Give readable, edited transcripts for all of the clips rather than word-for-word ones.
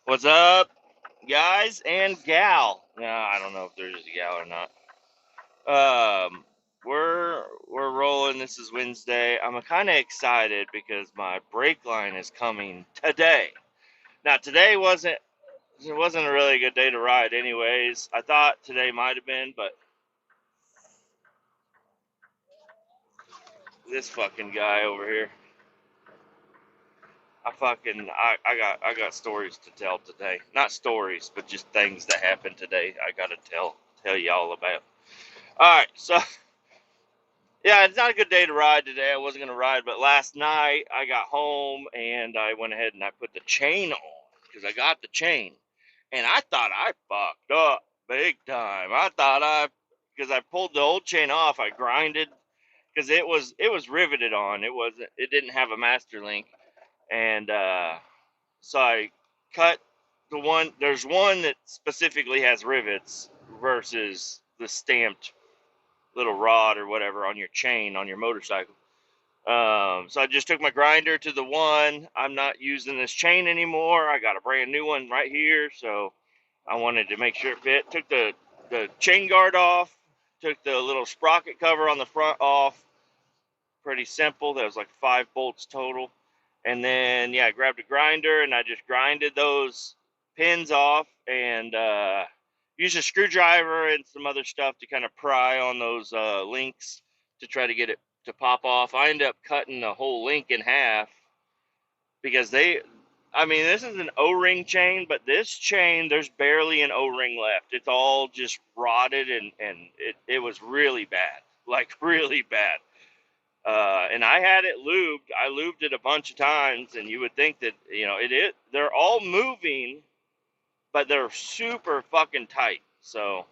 What's up, guys and gal? No, I don't know if there's a gal or not. We're rolling. This is Wednesday. I'm kind of excited because my brake line is coming today. Now, today wasn't a really good day to ride, anyways. I thought today might have been, but this fucking guy over here, I got stories to tell today. Not stories, but just things that happened today. I gotta tell y'all about. All right, so. Yeah, it's not a good day to ride today. I wasn't going to ride, but last night I got home and I went ahead and I put the chain on because I got the chain. And I thought I fucked up big time. Because I pulled the old chain off, I grinded because it was riveted on. It didn't have a master link. And so I cut there's one that specifically has rivets versus the stamped little rod or whatever on your chain on your motorcycle. So I just took my grinder to the one. I'm not using this chain anymore. I got a brand new one right here, so I wanted to make sure it fit. Took the chain guard off, took the little sprocket cover on the front off. Pretty simple. That was like 5 bolts total. And then, yeah, I grabbed a grinder and I just grinded those pins off and used a screwdriver and some other stuff to kind of pry on those links to try to get it to pop off. I ended up cutting the whole link in half because this is an O-ring chain, but this chain, there's barely an O-ring left. It's all just rotted and it was really bad, like really bad. And I had it lubed. I lubed it a bunch of times, and you would think that, they're all moving, but they're super fucking tight. So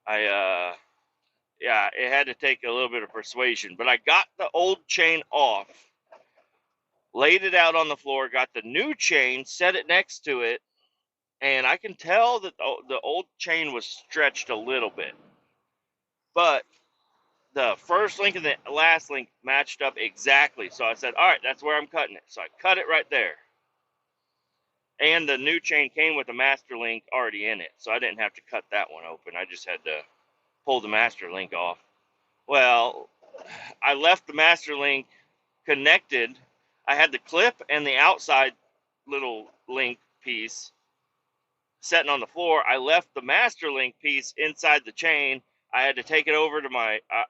yeah, it had to take a little bit of persuasion. But I got the old chain off, laid it out on the floor, got the new chain, set it next to it, and I can tell that the old chain was stretched a little bit. But the first link and the last link matched up exactly. So I said, all right, that's where I'm cutting it. So I cut it right there. And the new chain came with a master link already in it. So I didn't have to cut that one open. I just had to pull the master link off. Well, I left the master link connected. I had the clip and the outside little link piece sitting on the floor. I left the master link piece inside the chain. I had to take it over to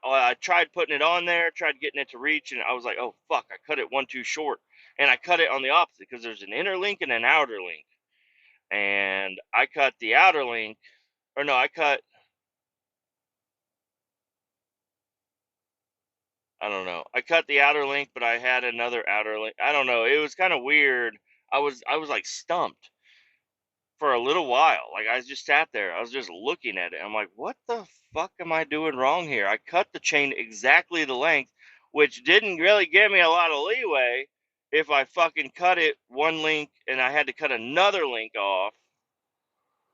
I tried putting it on there, tried getting it to reach, and I was like, oh, fuck, I cut it one too short. And I cut it on the opposite because there's an inner link and an outer link. And I cut the outer link, or no, I don't know. I cut the outer link, but I had another outer link. I don't know. It was kind of weird. I was like stumped for a little while. Like I just sat there. I was just looking at it. I'm like, what the fuck am I doing wrong here? I cut the chain exactly the length, which didn't really give me a lot of leeway if I fucking cut it one link and I had to cut another link off,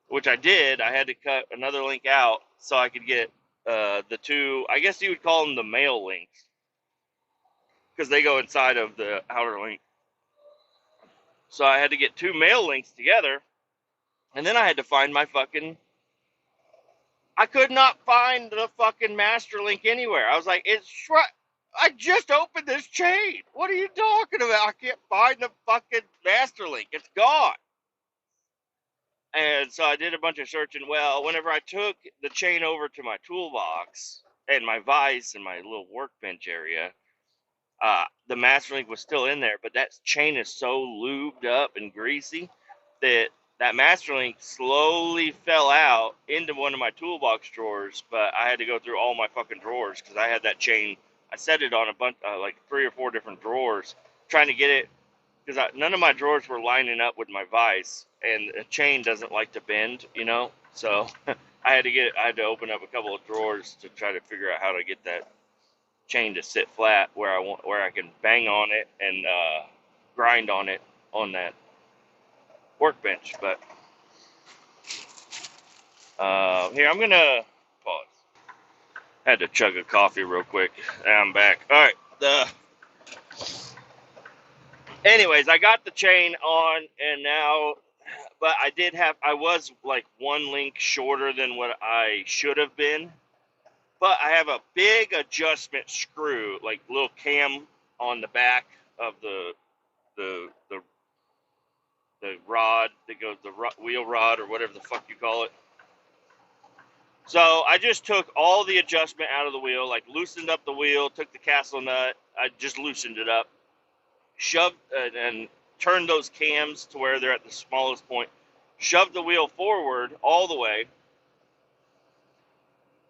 which I did. I had to cut another link out so I could get the two, I guess you would call them the male links because they go inside of the outer link. So I had to get two male links together, and then I had to find I could not find the fucking master link anywhere. I was like, I just opened this chain. What are you talking about? I can't find the fucking master link. It's gone. And so I did a bunch of searching. Well, whenever I took the chain over to my toolbox and my vise and my little workbench area, the master link was still in there, but that chain is so lubed up and greasy that that master link slowly fell out into one of my toolbox drawers. But I had to go through all my fucking drawers because I had that chain. I set it on a bunch, like 3 or 4 different drawers, trying to get it because none of my drawers were lining up with my vise, and a chain doesn't like to bend. So I had to open up a couple of drawers to try to figure out how to get that chain to sit flat where I can bang on it and grind on it on that workbench. But here I'm gonna pause. Had to chug a coffee real quick. And I'm back. All right. Anyways, I got the chain on, and now, but I was like one link shorter than what I should have been. But I have a big adjustment screw, like little cam on the back of the the the rod that goes wheel rod or whatever the fuck you call it. So I just took all the adjustment out of the wheel, like loosened up the wheel, took the castle nut, I just loosened it up, shoved and turned those cams to where they're at the smallest point, shoved the wheel forward all the way,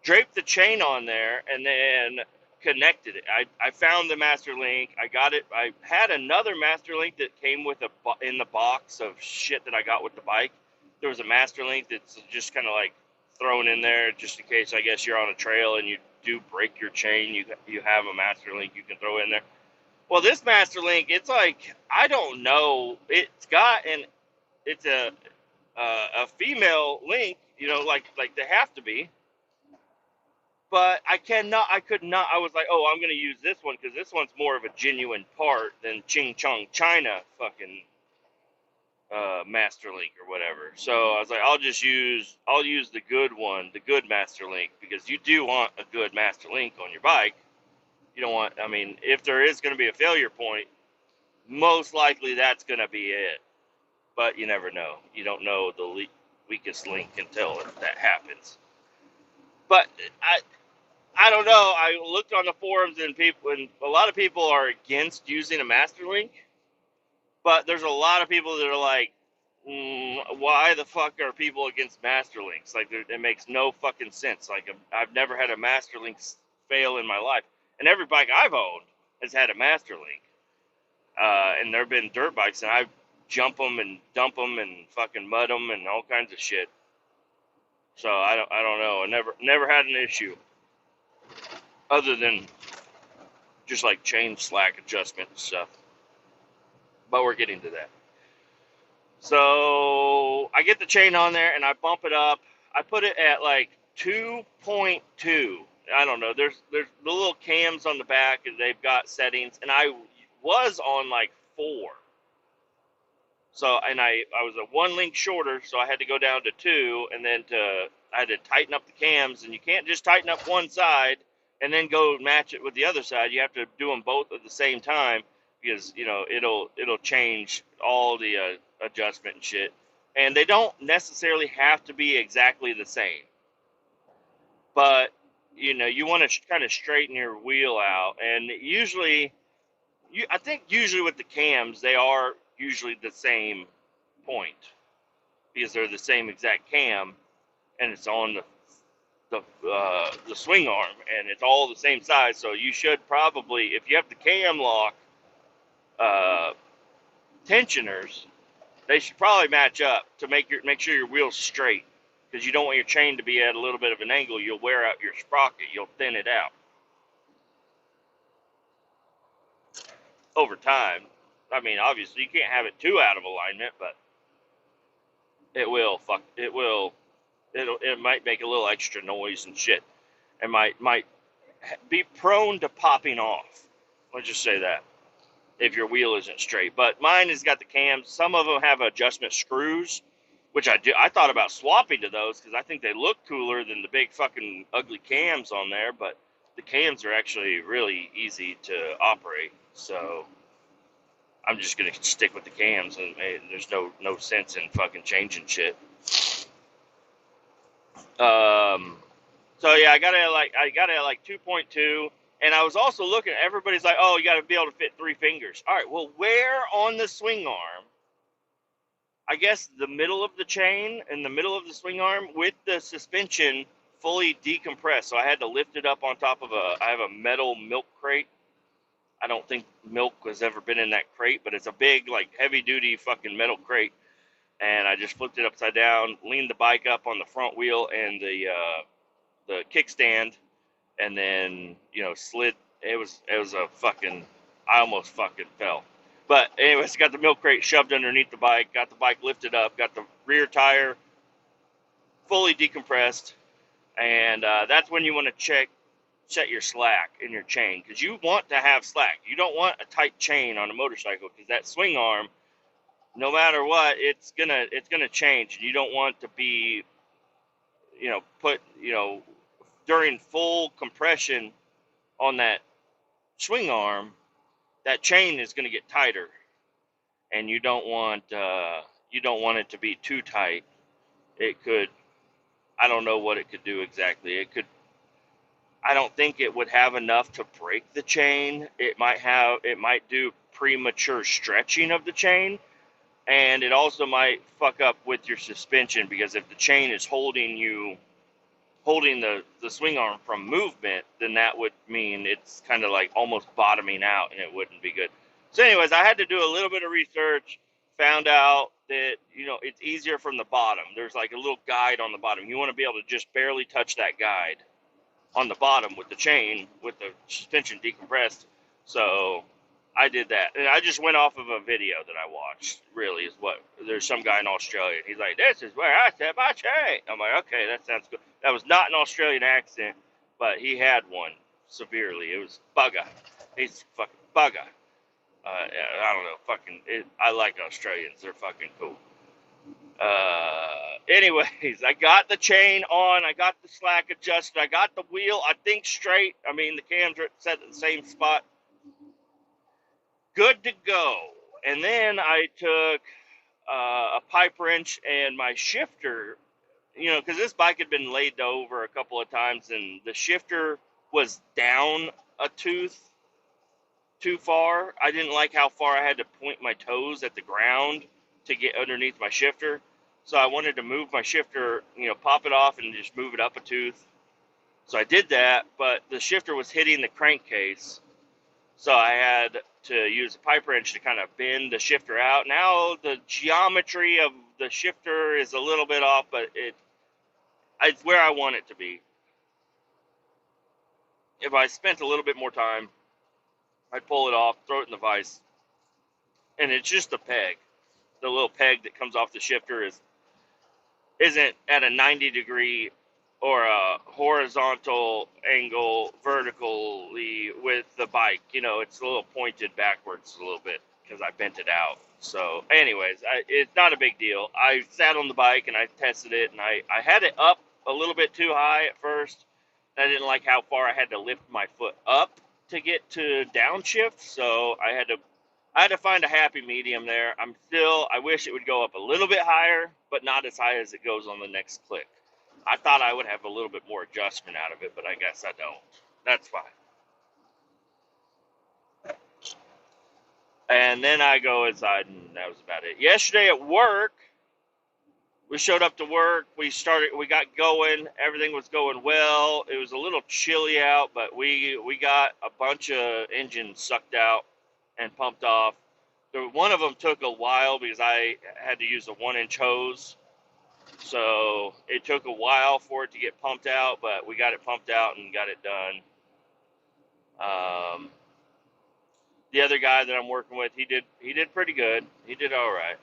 draped the chain on there, and then connected it. I found the master link. I got it. I had another master link that came with in the box of shit that I got with the bike. There was a master link that's just kind of like thrown in there just in case, I guess, you're on a trail and you do break your chain. You have a master link you can throw in there. Well, this master link, it's like, I don't know. It's a female link, like they have to be. But I could not, I was like, oh, I'm going to use this one because this one's more of a genuine part than Ching Chong China fucking Master Link or whatever. So I was like, I'll use the good one, the good Master Link, because you do want a good Master Link on your bike. You don't want, I mean, if there is going to be a failure point, most likely that's going to be it. But you never know. You don't know the weakest link until that happens. But I don't know. I looked on the forums and a lot of people are against using a master link, but there's a lot of people that are like, why the fuck are people against master links? Like, it makes no fucking sense. Like, I've never had a master link fail in my life, and every bike I've owned has had a master link. And there've been dirt bikes, and I jump them and dump them and fucking mud them and all kinds of shit. So I don't know. I never had an issue. Other than just like chain slack adjustment and stuff. But we're getting to that. So I get the chain on there and I bump it up. I put it at like 2.2. I don't know. There's the little cams on the back and they've got settings. And I was on like 4. So, and I was a 1 link shorter, so I had to go down to 2, and then I had to tighten up the cams, and you can't just tighten up one side and then go match it with the other side. You have to do them both at the same time because, it'll change all the adjustment and shit. And they don't necessarily have to be exactly the same. But, you want to kind of straighten your wheel out. And I think usually with the cams, they are usually the same point because they're the same exact cam and it's on the swing arm and it's all the same size. So you should probably, if you have the cam lock tensioners, they should probably match up to make sure your wheel's straight, because you don't want your chain to be at a little bit of an angle. You'll wear out your sprocket. You'll thin it out over time. I mean, obviously you can't have it too out of alignment, but it might make a little extra noise and shit, and might be prone to popping off. Let's just say that, if your wheel isn't straight. But mine has got the cams. Some of them have adjustment screws, which I thought about swapping to those because I think they look cooler than the big fucking ugly cams on there, but the cams are actually really easy to operate. So I'm just gonna stick with the cams, and there's no sense in fucking changing shit. So yeah, I got it at like 2.2, and I was also looking. Everybody's like, oh, you got to be able to fit 3 fingers. All right, well, where on the swing arm? I guess the middle of the chain and the middle of the swing arm with the suspension fully decompressed. So I had to lift it up on top of I have a metal milk crate. I don't think milk has ever been in that crate, but it's a big, like, heavy-duty fucking metal crate. And I just flipped it upside down, leaned the bike up on the front wheel and the kickstand, and then, slid. It was a fucking, I almost fucking fell. But anyways, got the milk crate shoved underneath the bike, got the bike lifted up, got the rear tire fully decompressed, and that's when you want to set your slack in your chain, because you want to have slack. You don't want a tight chain on a motorcycle, because that swing arm, no matter what, it's gonna change, and you don't want to be, put, during full compression on that swing arm, that chain is gonna get tighter, and you don't want it to be too tight. It could, I don't know what it could do exactly. I don't think it would have enough to break the chain. It might do premature stretching of the chain, and it also might fuck up with your suspension, because if the chain is holding the swing arm from movement, then that would mean it's kind of like almost bottoming out, and it wouldn't be good. So anyways, I had to do a little bit of research, found out that, it's easier from the bottom. There's like a little guide on the bottom. You want to be able to just barely touch that guide on the bottom with the chain, with the suspension decompressed. So I did that, and I just went off of a video that I watched. Really, is what there's some guy in Australia. He's like, "This is where I set my chain." I'm like, "Okay, that sounds good." That was not an Australian accent, but he had one severely. It was bugger. He's fucking bugger. I don't know. I like Australians. They're fucking cool. Anyways, I got the chain on, I got the slack adjusted, I got the wheel, I think, straight. I mean, the cams are set in the same spot. Good to go. And then I took a pipe wrench and my shifter, because this bike had been laid over a couple of times, and the shifter was down a tooth too far. I didn't like how far I had to point my toes at the ground to get underneath my shifter. So I wanted to move my shifter, pop it off and just move it up a tooth. So I did that, but the shifter was hitting the crankcase. So I had to use a pipe wrench to kind of bend the shifter out. Now the geometry of the shifter is a little bit off, but it's where I want it to be. If I spent a little bit more time, I'd pull it off, throw it in the vise, and it's just a peg. The little peg that comes off the shifter isn't at a 90-degree or a horizontal angle vertically with the bike. It's a little pointed backwards a little bit because I bent it out. So anyways, it's not a big deal. I sat on the bike and I tested it, and I had it up a little bit too high at first. I didn't like how far I had to lift my foot up to get to downshift, so I had to find a happy medium there. I wish it would go up a little bit higher, but not as high as it goes on the next click. I thought I would have a little bit more adjustment out of it, but I guess I don't. That's fine. And then I go inside, and that was about it. Yesterday at work, we showed up to work. We got going. Everything was going well. It was a little chilly out, but we got a bunch of engines sucked out and pumped off. One of them took a while because I had to use a 1-inch hose. So it took a while for it to get pumped out, but we got it pumped out and got it done. The other guy that I'm working with, he did pretty good. He did all right.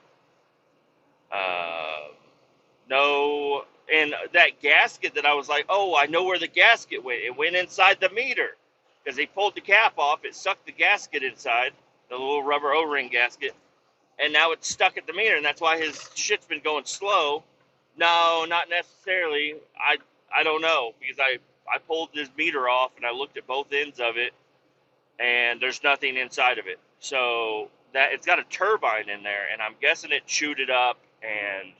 No, and that gasket that I was like, oh, I know where the gasket went. It went inside the meter because he pulled the cap off. It sucked the gasket inside, the little rubber O-ring gasket, and now it's stuck at the meter, and that's why his shit's been going slow. No, not necessarily. I don't know, because I pulled this meter off and I looked at both ends of it, and there's nothing inside of it. So that it's got a turbine in there, and I'm guessing it chewed it up, and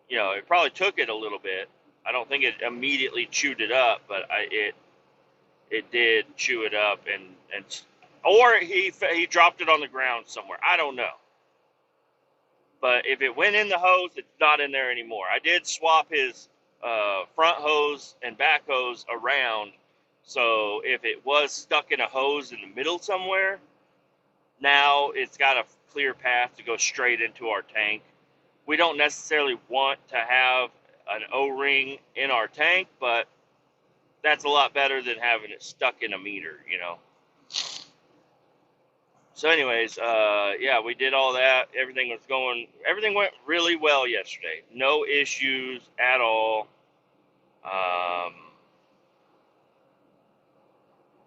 it probably took it a little bit. I don't think it immediately chewed it up, but it did chew it up, or he dropped it on the ground somewhere. I don't know. But if it went in the hose, it's not in there anymore. I did swap his front hose and back hose around, so if it was stuck in a hose in the middle somewhere, now it's got a clear path to go straight into our tank. We don't necessarily want to have an O-ring in our tank, but that's a lot better than having it stuck in a meter, So anyways, yeah, we did all that. Everything went really well yesterday. No issues at all.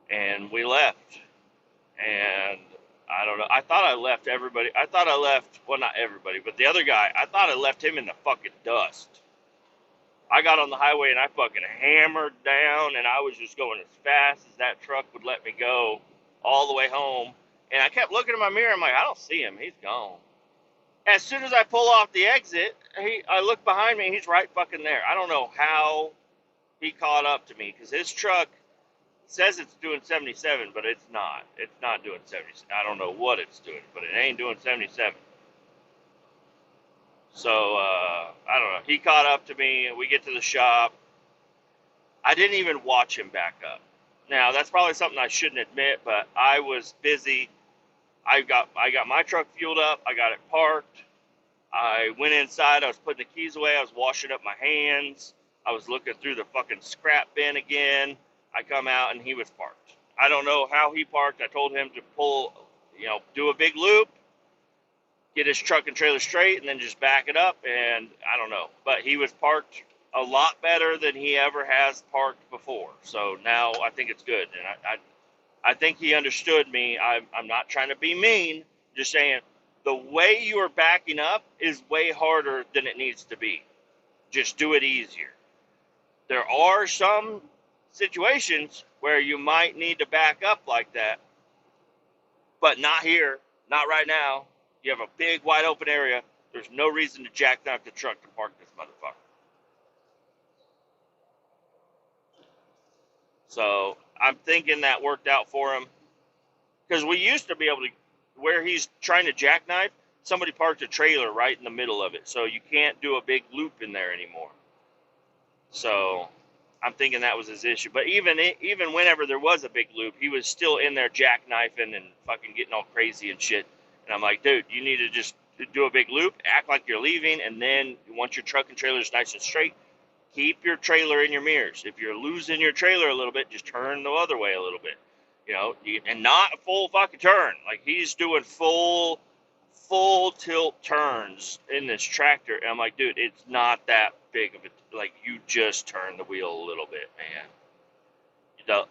and we left. And I don't know. I thought I left everybody. I thought I left, well, not everybody, but the other guy, I thought I left him in the fucking dust. I got on the highway and I fucking hammered down, and I was just going as fast as that truck would let me go all the way home. And I kept looking in my mirror. I'm like, I don't see him. He's gone. As soon as I pull off the exit, I look behind me and he's right fucking there. I don't know how he caught up to me because his truck says it's doing 77, but it's not. It's not doing 70. I don't know what it's doing, but it ain't doing 77. So, I don't know. He caught up to me, and we get to the shop. I didn't even watch him back up. Now, that's probably something I shouldn't admit, but I was busy. I got my truck fueled up. I got it parked. I went inside. I was putting the keys away. I was washing up my hands. I was looking through the fucking scrap bin again. I come out, and he was parked. I don't know how he parked. I told him to pull, do a big loop, get his truck and trailer straight, and then just back it up, and I don't know. But he was parked a lot better than he ever has parked before. So now I think it's good, and I think he understood me. I'm not trying to be mean, just saying the way you are backing up is way harder than it needs to be. Just do it easier. There are some situations where you might need to back up like that, but not here, not right now. You have a big wide open area. There's no reason to jackknife the truck to park this motherfucker. So I'm thinking that worked out for him, because we used to be able to, where he's trying to jackknife, somebody parked a trailer right in the middle of it, so you can't do a big loop in there anymore. So I'm thinking that was his issue. But even whenever there was a big loop, he was still in there jackknifing and fucking getting all crazy and shit. And I'm like, dude, you need to just do a big loop, act like you're leaving, and then once your truck and trailer is nice and straight, keep your trailer in your mirrors. If you're losing your trailer a little bit, just turn the other way a little bit. And not a full fucking turn. Like, he's doing full tilt turns in this tractor. And I'm like, dude, it's not that big of a, like, you just turn the wheel a little bit, man.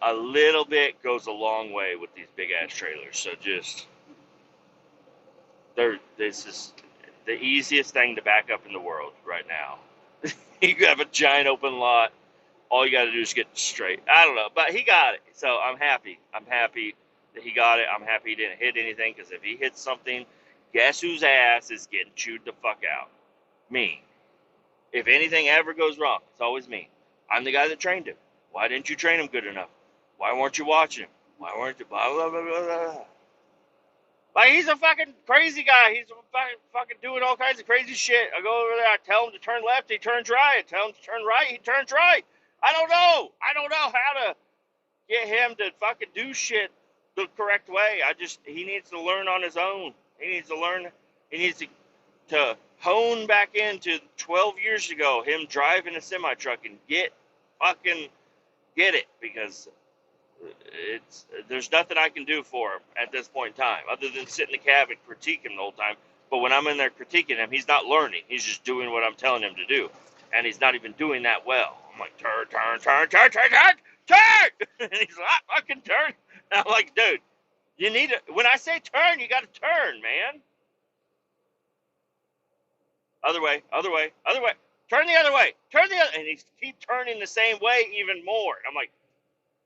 A little bit goes a long way with these big ass trailers. So just, this is the easiest thing to back up in the world right now. You have a giant open lot. All you got to do is get straight. I don't know, but he got it. So I'm happy. I'm happy that he got it. I'm happy he didn't hit anything, because if he hits something, guess whose ass is getting chewed the fuck out? Me. If anything ever goes wrong, it's always me. I'm the guy that trained him. Why didn't you train him good enough? Why weren't you watching him? Why weren't you blah, blah, blah, blah, blah. Like, he's a fucking crazy guy. He's fucking doing all kinds of crazy shit. I go over there, I tell him to turn left, he turns right. I tell him to turn right, he turns right. I don't know how to get him to fucking do shit the correct way. He needs to learn on his own. He needs to hone back into 12 years ago, him driving a semi-truck, and get it, because there's nothing I can do for him at this point in time, other than sit in the cab and critique him the whole time. But when I'm in there critiquing him, he's not learning. He's just doing what I'm telling him to do. And he's not even doing that well. I'm like, turn. And he's like, fucking turn. And I'm like, dude, when I say turn, you got to turn, man. Other way. Turn the other way. And he keeps turning the same way even more. And I'm like,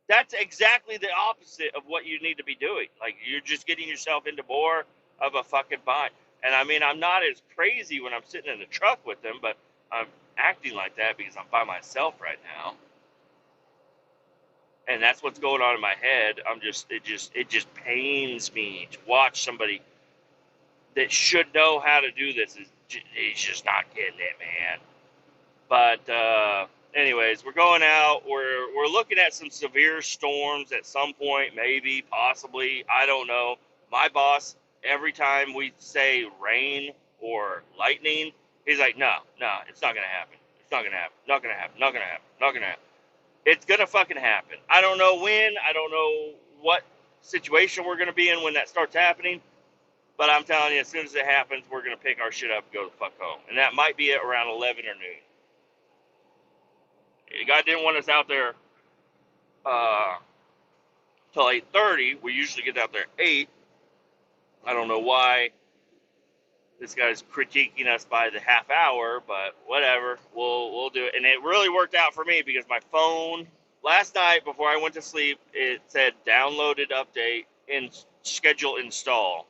that's exactly the opposite of what you need to be doing. Like, you're just getting yourself into more of a fucking bind. And I mean, I'm not as crazy when I'm sitting in the truck with them, but I'm acting like that because I'm by myself right now. And that's what's going on in my head. It just pains me to watch somebody that should know how to do this. He's just not getting it, man. But, anyways, we're going out. We're looking at some severe storms at some point, maybe, possibly. I don't know. My boss, every time we say rain or lightning, he's like, no, it's not going to happen. It's not going to happen. Not going to happen. Not going to happen. Not going to happen. It's going to fucking happen. I don't know when. I don't know what situation we're going to be in when that starts happening. But I'm telling you, as soon as it happens, we're going to pick our shit up and go the fuck home. And that might be at around 11 or noon. God didn't want us out there till 8:30. We usually get out there at 8. I don't know why this guy's critiquing us by the half hour, but whatever. We'll do it. And it really worked out for me because my phone last night before I went to sleep, it said downloaded update and schedule install.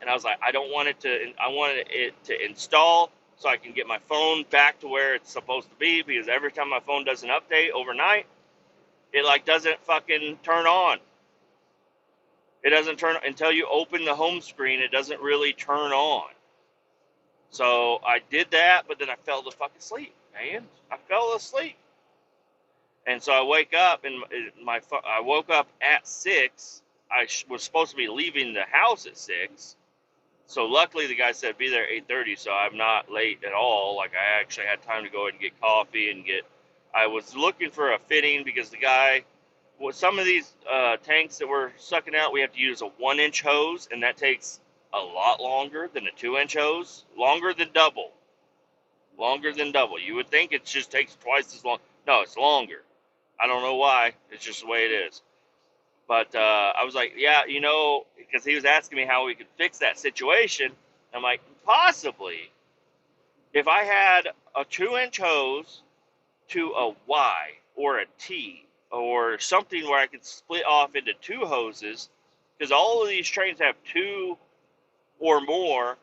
And I was like, I wanted it to install so I can get my phone back to where it's supposed to be, because every time my phone does an update overnight, it like doesn't fucking turn on. It doesn't turn until you open the home screen. It doesn't really turn on. So I did that, but then I fell the fuck asleep, man. I fell asleep, and so I wake up, and I woke up at 6. I was supposed to be leaving the house at 6. So luckily the guy said be there at 8:30, so I'm not late at all. Like, I actually had time to go and get coffee and I was looking for a fitting because the guy, with some of these tanks that we're sucking out, we have to use a 1-inch hose, and that takes a lot longer than a 2-inch hose. Longer than double. You would think it just takes twice as long. No, it's longer. I don't know why. It's just the way it is. But I was like, yeah, because he was asking me how we could fix that situation. I'm like, possibly. If I had a 2-inch hose to a Y or a T or something where I could split off into 2 hoses, because all of these trains have 2 or more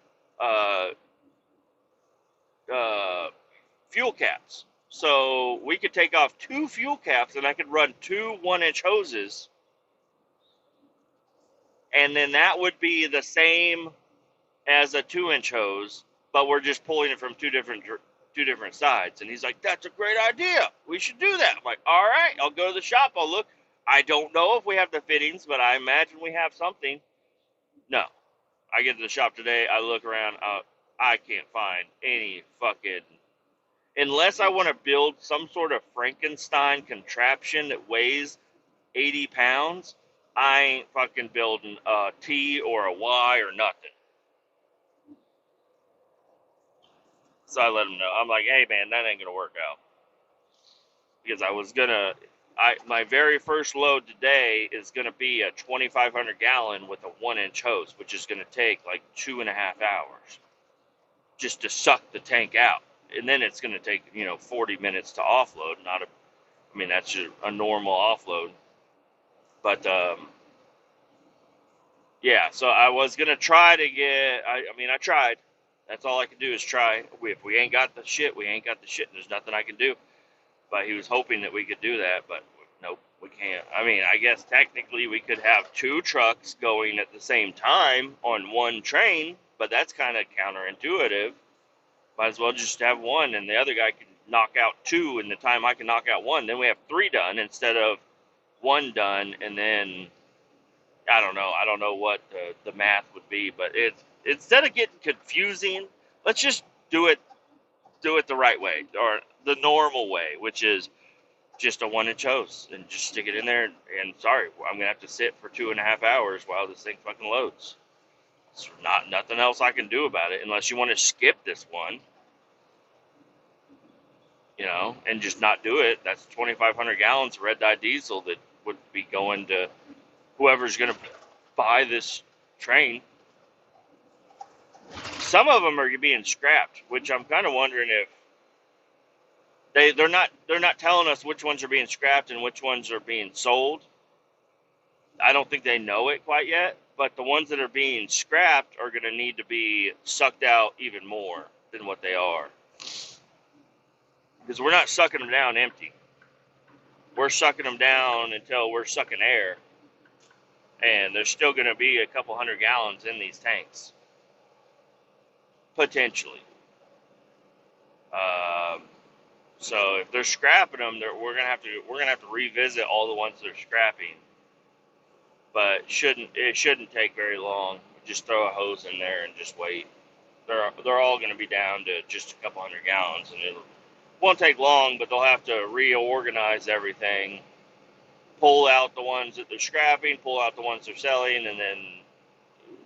fuel caps. So we could take off 2 fuel caps and I could run 2 1-inch hoses, and then that would be the same as a 2-inch hose, but we're just pulling it from two different sides. And he's like, that's a great idea. We should do that. I'm like, all right, I'll go to the shop. I'll look. I don't know if we have the fittings, but I imagine we have something. No. I get to the shop today. I look around. I can't find any fucking... Unless I want to build some sort of Frankenstein contraption that weighs 80 pounds, I ain't fucking building a T or a Y or nothing. So I let him know. I'm like, hey man, that ain't gonna work out. Because my very first load today is gonna be a 2,500 gallon with a 1-inch hose, which is gonna take like 2.5 hours just to suck the tank out. And then it's gonna take, 40 minutes to offload. That's just a normal offload. But, yeah, so I was gonna try to I tried. That's all I can do is try. If we ain't got the shit, we ain't got the shit. There's nothing I can do. But he was hoping that we could do that, but nope, we can't. I guess technically we could have 2 trucks going at the same time on one train, but that's kind of counterintuitive. Might as well just have one, and the other guy can knock out 2 in the time I can knock out 1. Then we have 3 done instead of 1 done, and then I don't know. I don't know what the math would be, but instead of getting confusing, let's just do it the right way, or the normal way, which is just a 1-inch hose and just stick it in there. And sorry, I'm gonna have to sit for 2.5 hours while this thing fucking loads. It's nothing else I can do about it unless you want to skip this one, and just not do it. That's 2,500 gallons of red dye diesel that would be going to whoever's gonna buy this train. Some of them are being scrapped, which I'm kind of wondering if they're not telling us which ones are being scrapped and which ones are being sold. I don't think they know it quite yet, but the ones that are being scrapped are going to need to be sucked out even more than what they are, because we're not sucking them down empty. We're sucking them down until we're sucking air, and there's still going to be a couple 100 gallons in these tanks potentially. So if they're scrapping them, we're gonna have to revisit all the ones they're scrapping. But it shouldn't take very long. Just throw a hose in there and just wait. They're all gonna be down to just a couple 100 gallons, and it won't take long. But they'll have to reorganize everything, pull out the ones that they're scrapping, pull out the ones they're selling, and then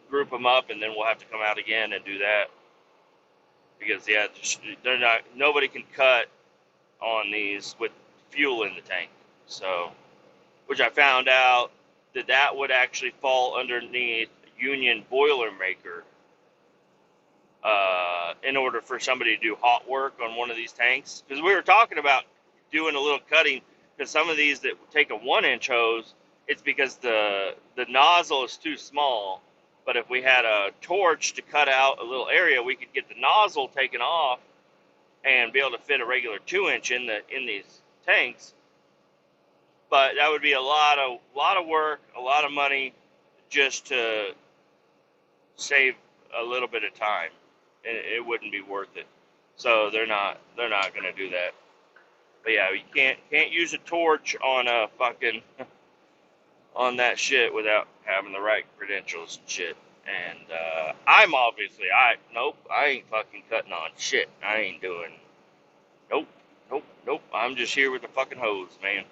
group them up, and then we'll have to come out again and do that. Because nobody can cut on these with fuel in the tank. So which I found out that would actually fall underneath union Boilermaker in order for somebody to do hot work on one of these tanks. Because we were talking about doing a little cutting, because some of these that take a 1-inch hose, it's because the nozzle is too small. But if we had a torch to cut out a little area, we could get the nozzle taken off and be able to fit a regular 2-inch in these tanks. But that would be a lot of work, a lot of money, just to save a little bit of time. It wouldn't be worth it. So they're not going to do that. But yeah, you can't use a torch on a fucking on that shit without having the right credentials and shit. And I'm obviously I ain't fucking cutting on shit. I ain't doing nope. I'm just here with the fucking hose, man.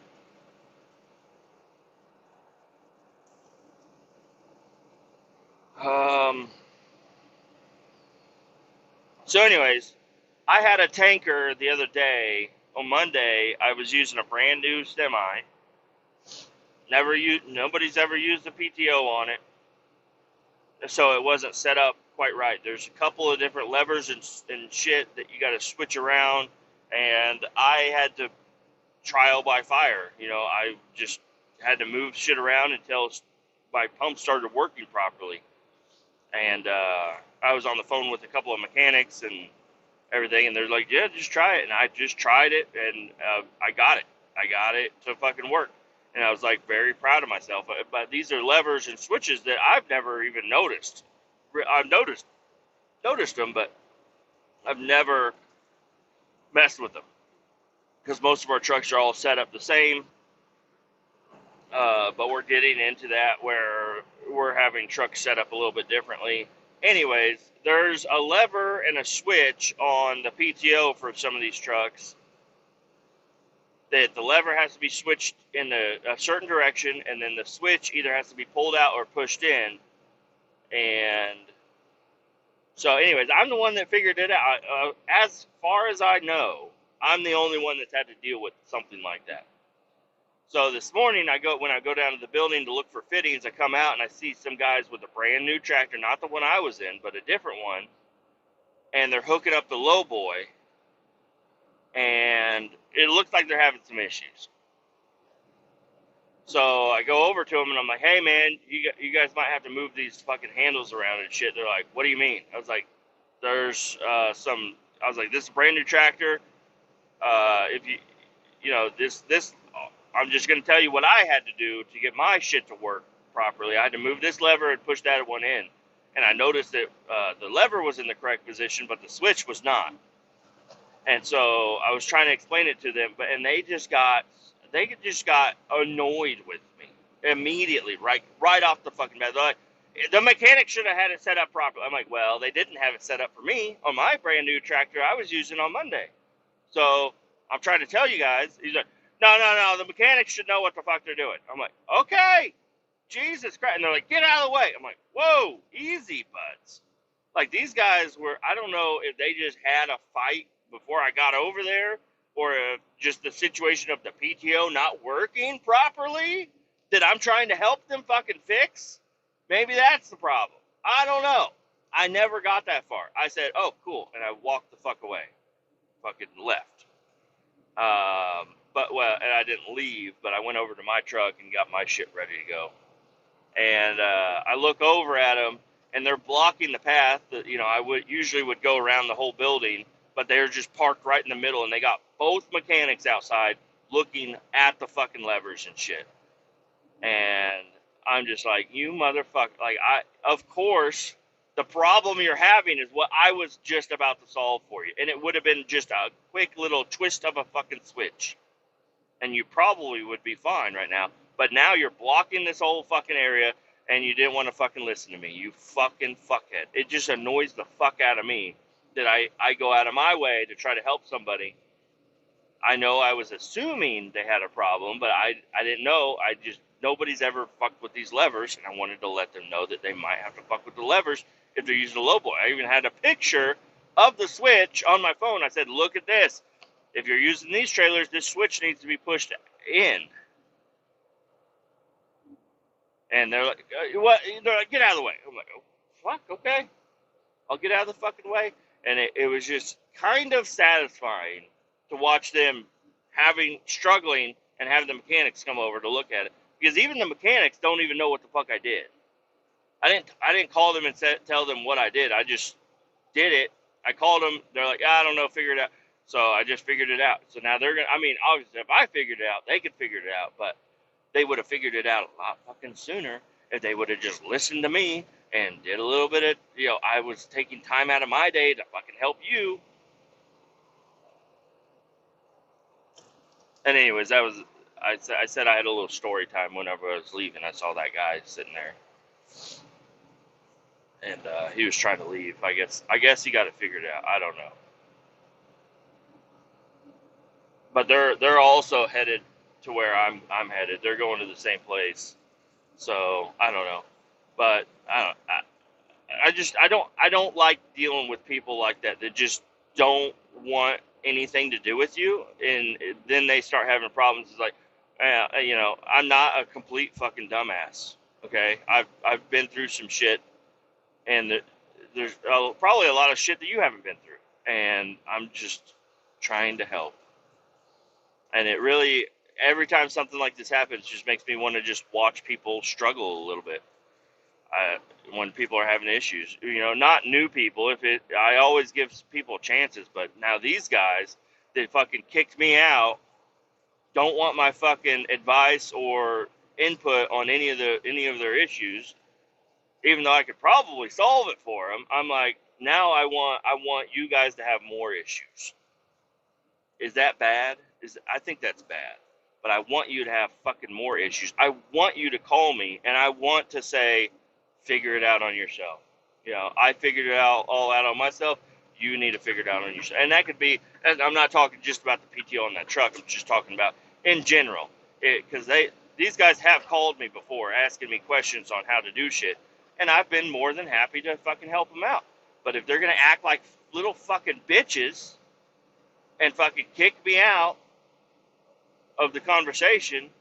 So anyways, I had a tanker the other day. On Monday, I was using a brand new semi. Nobody's ever used a PTO on it, so it wasn't set up quite right. There's a couple of different levers and shit that you got to switch around, and I had to trial by fire. I just had to move shit around until my pump started working properly. And I was on the phone with a couple of mechanics and everything, and they're like, yeah, just try it. And I just tried it, and I got it to fucking work. And I was like very proud of myself. But these are levers and switches that I've never even noticed. I've noticed them, but I've never messed with them, because most of our trucks are all set up the same. But we're getting into that where we're having trucks set up a little bit differently. Anyways, there's a lever and a switch on the PTO for some of these trucks that the lever has to be switched in a certain direction, and then the switch either has to be pulled out or pushed in. And so anyways, I'm the one that figured it out. As far as I know, I'm the only one that's had to deal with something like that. So this morning, when I go down to the building to look for fittings, I come out and I see some guys with a brand new tractor, not the one I was in, but a different one, and they're hooking up the low boy, and it looks like they're having some issues. So I go over to them and I'm like, hey man, you guys might have to move these fucking handles around and shit. They're like, what do you mean? I was like, there's this is a brand new tractor. If this. I'm just going to tell you what I had to do to get my shit to work properly. I had to move this lever and push that one in. And I noticed that the lever was in the correct position, but the switch was not. And so I was trying to explain it to them, and they just got annoyed with me immediately, right off the fucking bat. They're like, the mechanic should have had it set up properly. I'm like, well, they didn't have it set up for me on my brand new tractor I was using on Monday. So I'm trying to tell you guys. He's like, no, the mechanics should know what the fuck they're doing. I'm like, okay, Jesus Christ. And they're like, get out of the way. I'm like, whoa, easy, buds. Like, these guys were, I don't know if they just had a fight before I got over there, or if just the situation of the PTO not working properly that I'm trying to help them fucking fix. Maybe that's the problem. I don't know. I never got that far. I said, oh, cool. And I walked the fuck away. Fucking left. And I didn't leave, but I went over to my truck and got my shit ready to go. And I look over at them, and they're blocking the path that, I usually would go around the whole building, but they're just parked right in the middle, and they got both mechanics outside looking at the fucking levers and shit. And I'm just like, you motherfucker. Like, of course, the problem you're having is what I was just about to solve for you. And it would have been just a quick little twist of a fucking switch. And you probably would be fine right now. But now you're blocking this whole fucking area, and you didn't want to fucking listen to me. You fucking fuckhead. It just annoys the fuck out of me that I go out of my way to try to help somebody. I know I was assuming they had a problem, but I didn't know. Nobody's ever fucked with these levers, and I wanted to let them know that they might have to fuck with the levers if they're using a low boy. I even had a picture of the switch on my phone. I said, look at this. If you're using these trailers, this switch needs to be pushed in. And they're like, what? They're like, get out of the way. I'm like, oh, fuck, okay. I'll get out of the fucking way. And it was just kind of satisfying to watch them struggling and have the mechanics come over to look at it. Because even the mechanics don't even know what the fuck I did. I didn't call them and tell them what I did. I just did it. I called them. They're like, I don't know, figure it out. So I just figured it out. So now they're going to, I mean, obviously, if I figured it out, they could figure it out. But they would have figured it out a lot fucking sooner if they would have just listened to me and did a little bit of, I was taking time out of my day to fucking help you. And anyways, I said I had a little story time whenever I was leaving. I saw that guy sitting there. And he was trying to leave. I guess he got it figured out. I don't know. But they're also headed to where I'm headed. They're going to the same place. So I don't know. But I don't like dealing with people like that just don't want anything to do with you, and then they start having problems. It's like, I'm not a complete fucking dumbass. Okay, I've been through some shit, and there's probably a lot of shit that you haven't been through, and I'm just trying to help. And it really, every time something like this happens, just makes me want to just watch people struggle a little bit. When people are having issues, not new people. I always give people chances, but now these guys that fucking kicked me out don't want my fucking advice or input on any of their issues, even though I could probably solve it for them. I'm like, now I want you guys to have more issues. Is that bad? I think that's bad. But I want you to have fucking more issues. I want you to call me and I want to say, figure it out on yourself. I figured it all out on myself. You need to figure it out on yourself. And that could be, and I'm not talking just about the PTO on that truck. I'm just talking about in general. Because these guys have called me before asking me questions on how to do shit. And I've been more than happy to fucking help them out. But if they're going to act like little fucking bitches and fucking kick me out of the conversation,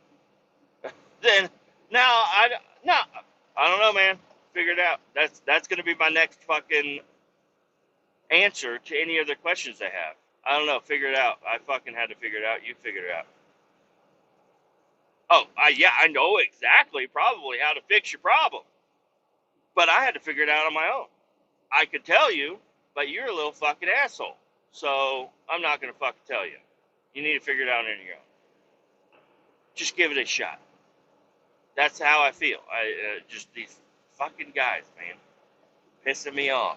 then I don't know, man. Figure it out. That's going to be my next fucking answer to any of the questions they have. I don't know. Figure it out. I fucking had to figure it out. You figure it out. Oh, I know exactly probably how to fix your problem. But I had to figure it out on my own. I could tell you, but you're a little fucking asshole. So I'm not going to fucking tell you. You need to figure it out on your own. Just give it a shot. That's how I feel. Just these fucking guys, man, pissing me off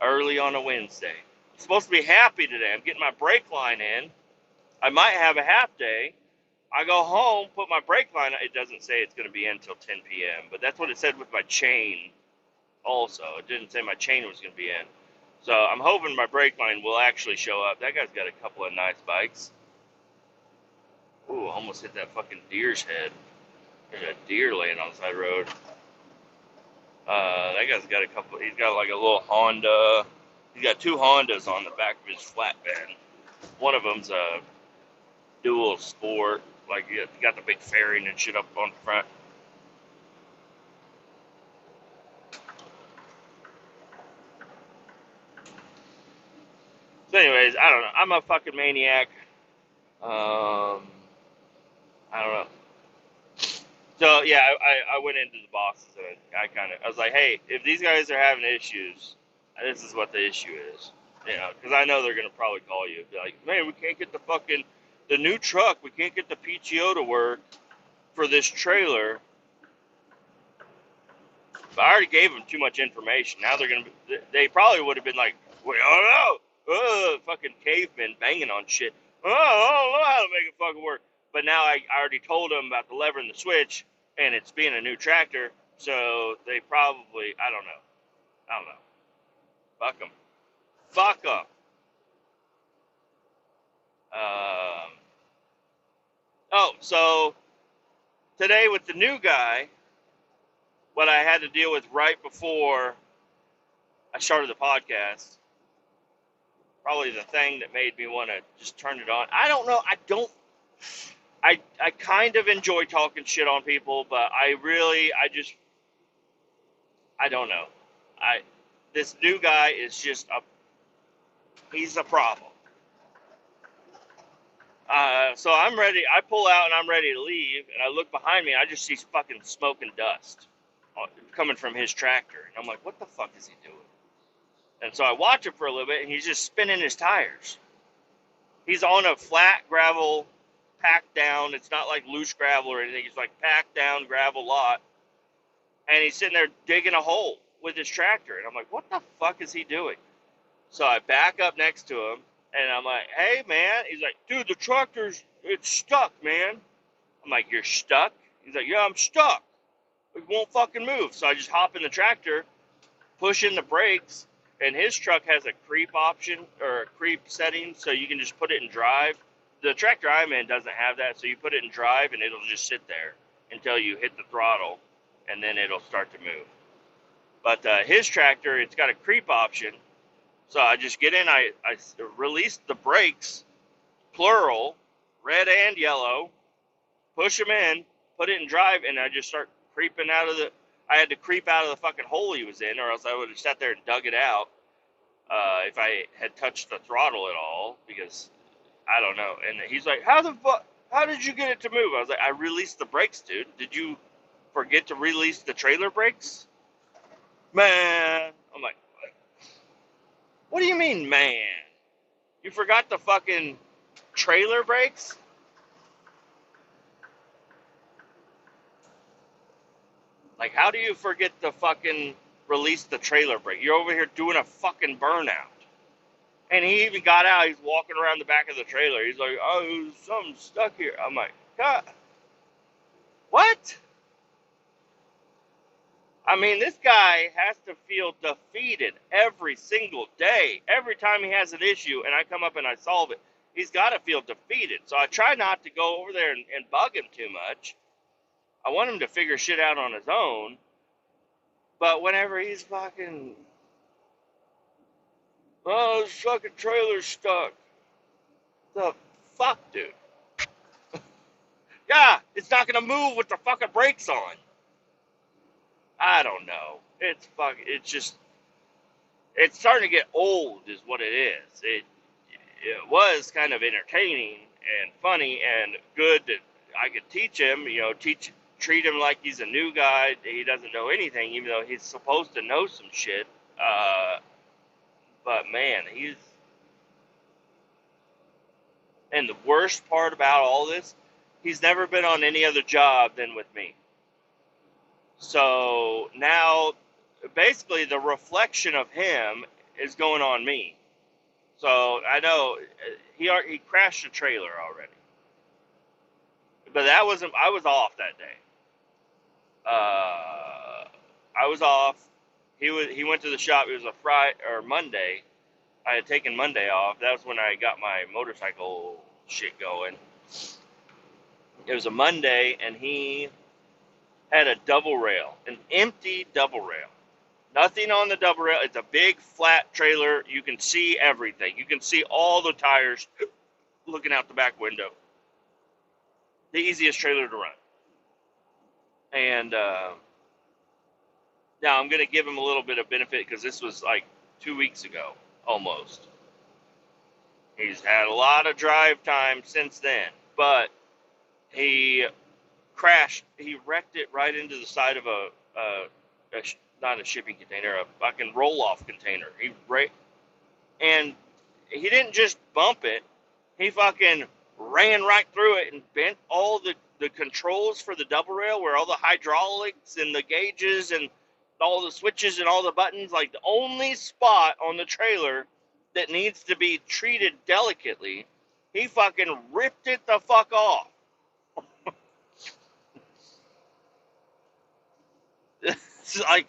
early on a Wednesday. I'm supposed to be happy today. I'm getting my brake line in. I might have a half day. I go home, put my brake line. It doesn't say it's going to be in until 10 p.m., but that's what it said with my chain also. It didn't say my chain was going to be in. So I'm hoping my brake line will actually show up. That guy's got a couple of nice bikes. Ooh, almost hit that fucking deer's head. There's a deer laying on the side of the road. That guy's got he's got like a little Honda. He's got two Hondas on the back of his flatbed. One of them's a dual sport. Like, he got the big fairing and shit up on the front. So anyways, I don't know. I'm a fucking maniac. I don't know. So yeah, I went into the bosses and I was like, hey, if these guys are having issues, this is what the issue is, because I know they're gonna probably call you, be like, man, we can't get the new truck, we can't get the PTO to work for this trailer. But I already gave them too much information. Now they probably would have been like, well, I don't know, fucking cavemen banging on shit. Oh, I don't know how to make it fucking work. But now I already told them about the lever and the switch, and it's being a new tractor, so they probably, I don't know. Fuck them. Fuck them. So today with the new guy, what I had to deal with right before I started the podcast, probably the thing that made me want to just turn it on. I don't know. I kind of enjoy talking shit on people, but I don't know. I This new guy is just he's a problem. So I'm ready. I pull out and I'm ready to leave, and I look behind me. And I just see fucking smoke and dust coming from his tractor, and I'm like, "What the fuck is he doing?" And so I watch him for a little bit, and he's just spinning his tires. He's on a flat gravel, packed down. It's not like loose gravel or anything. It's like packed down gravel lot, and he's sitting there digging a hole with his tractor, and I'm like, "What the fuck is he doing?" So I back up next to him, and I'm like, "Hey, man." He's like, "Dude, the it's stuck, man." I'm like, "You're stuck?" He's like, "Yeah, I'm stuck. It won't fucking move." So I just hop in the tractor, push in the brakes, and his truck has a creep option or a creep setting, so you can just put it in drive. The tractor I'm in doesn't have that, so you put it in drive, and it'll just sit there until you hit the throttle, and then it'll start to move. But his tractor, it's got a creep option. So I just get in, I release the brakes, plural, red and yellow, push them in, put it in drive, and I just start creeping I had to creep out of the fucking hole he was in, or else I would have sat there and dug it out if I had touched the throttle at all, because I don't know. And he's like, how did you get it to move? I was like, I released the brakes, dude. Did you forget to release the trailer brakes? Man. I'm like, what do you mean, man? You forgot the fucking trailer brakes? Like, how do you forget to fucking release the trailer brake? You're over here doing a fucking burnout. And he even got out. He's walking around the back of the trailer. He's like, "Oh, something's stuck here." I'm like, God, what? I mean, this guy has to feel defeated every single day. Every time he has an issue and I come up and I solve it, he's got to feel defeated. So I try not to go over there and bug him too much. I want him to figure shit out on his own. But whenever he's fucking, "Oh, this fucking trailer's stuck." The fuck, dude? Yeah, it's not gonna move with the fucking brakes on. I don't know. It's starting to get old, is what it is. It was kind of entertaining and funny and good that I could teach him, treat him like he's a new guy. He doesn't know anything, even though he's supposed to know some shit. But man, and the worst part about all this, he's never been on any other job than with me. So now, basically, the reflection of him is going on me. So I know he crashed a trailer already, but I was off that day. I was off. He went to the shop. It was a Friday or Monday. I had taken Monday off. That was when I got my motorcycle shit going. It was a Monday, and he had a double rail, an empty double rail. Nothing on the double rail. It's a big flat trailer. You can see everything. You can see all the tires looking out the back window. The easiest trailer to run. And now I'm going to give him a little bit of benefit because this was like 2 weeks ago, almost. He's had a lot of drive time since then, but he crashed. He wrecked it right into the side of not a shipping container, a fucking roll-off container. And he didn't just bump it. He fucking ran right through it and bent all the controls for the double rail, where all the hydraulics and the gauges and all the switches and all the buttons, like the only spot on the trailer that needs to be treated delicately, he fucking ripped it the fuck off. It's like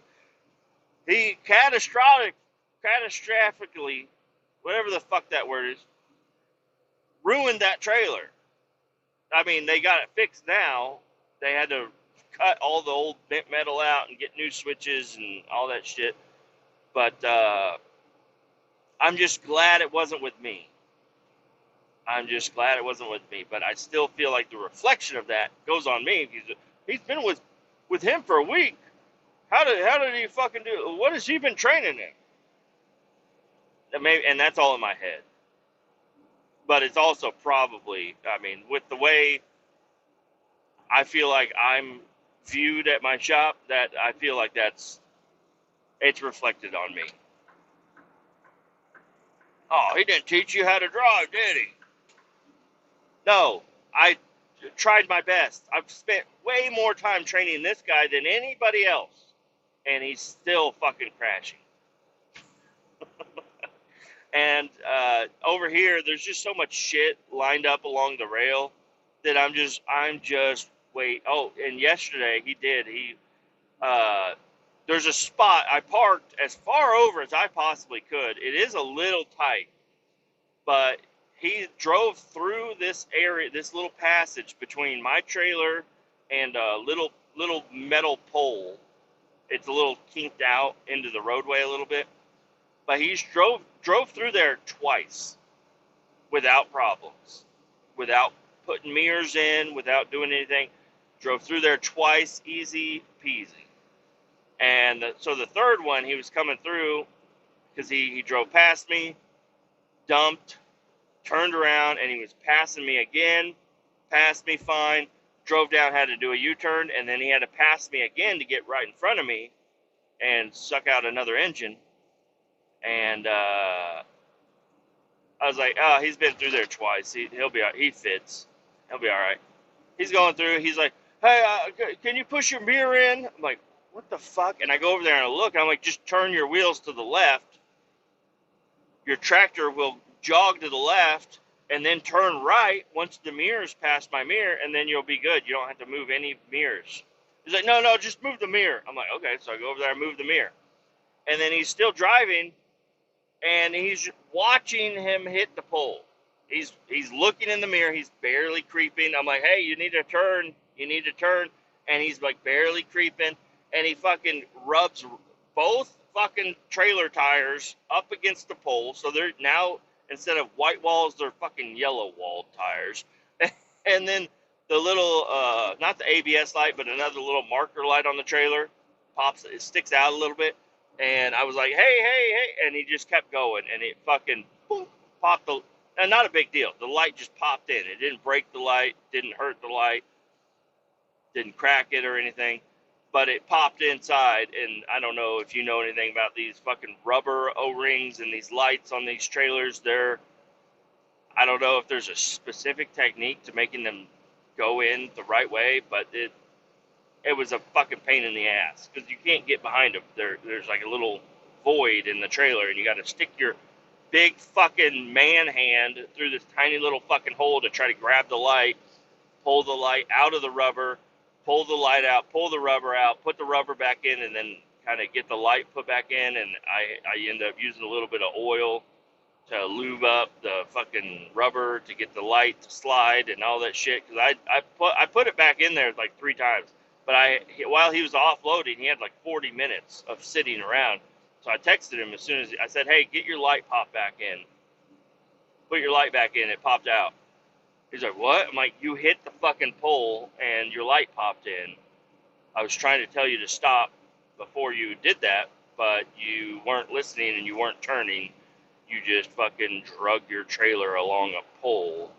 he catastrophically, whatever the fuck that word is, ruined that trailer. I mean, they got it fixed now. They had to cut all the old bent metal out and get new switches and all that shit. But I'm just glad it wasn't with me. I'm just glad it wasn't with me. But I still feel like the reflection of that goes on me. He's been with him for a week. How did he fucking do? What has he been training in? And that's all in my head. But it's also probably, I mean, with the way I feel like I'm viewed at my shop, that I feel like it's reflected on me. Oh, he didn't teach you how to drive, did he? No, I tried my best. I've spent way more time training this guy than anybody else, and he's still fucking crashing. And over here, there's just so much shit lined up along the rail that I'm just wait. Oh, and yesterday there's a spot I parked as far over as I possibly could. It is a little tight, but he drove through this area, this little passage between my trailer and a little metal pole. It's a little kinked out into the roadway a little bit, but he drove through there twice without problems, without putting mirrors in, without doing anything. Drove through there twice, easy peasy. And so the third one, he was coming through because he drove past me, dumped, turned around, and he was passing me again, passed me fine, drove down, had to do a U-turn, and then he had to pass me again to get right in front of me and suck out another engine. And I was like, oh, he's been through there twice. He'll be all right. He fits. He'll be all right. He's going through. He's like, hey, can you push your mirror in? I'm like, what the fuck? And I go over there and I look. And I'm like, just turn your wheels to the left. Your tractor will jog to the left and then turn right once the mirrors pass my mirror, and then you'll be good. You don't have to move any mirrors. He's like, no, just move the mirror. I'm like, okay. So I go over there and move the mirror. And then he's still driving, and he's watching him hit the pole. He's looking in the mirror. He's barely creeping. I'm like, hey, you need to turn. You need to turn. And he's like barely creeping. And he fucking rubs both fucking trailer tires up against the pole. So they're now, instead of white walls, they're fucking yellow walled tires. And then the little, not the ABS light, but another little marker light on the trailer it sticks out a little bit. And I was like, hey. And he just kept going. And it fucking boom, popped and not a big deal. The light just popped in. It didn't break the light, didn't hurt the light, didn't crack it or anything. But it popped inside. And I don't know if you know anything about these fucking rubber O-rings and these lights on these trailers. I don't know if there's a specific technique to making them go in the right way, but it was a fucking pain in the ass because you can't get behind them. There's like a little void in the trailer, and you got to stick your big fucking man hand through this tiny little fucking hole to try to grab the light, pull the light out of the rubber, pull the light out, pull the rubber out, put the rubber back in, and then kind of get the light put back in. And I end up using a little bit of oil to lube up the fucking rubber to get the light to slide and all that shit. Because I put it back in there like 3 times. But while he was offloading, he had like 40 minutes of sitting around. So I texted him as soon as I said, hey, get your light pop back in. Put your light back in. It popped out. He's like, what? I'm like, you hit the fucking pole and your light popped in. I was trying to tell you to stop before you did that, but you weren't listening and you weren't turning. You just fucking drug your trailer along a pole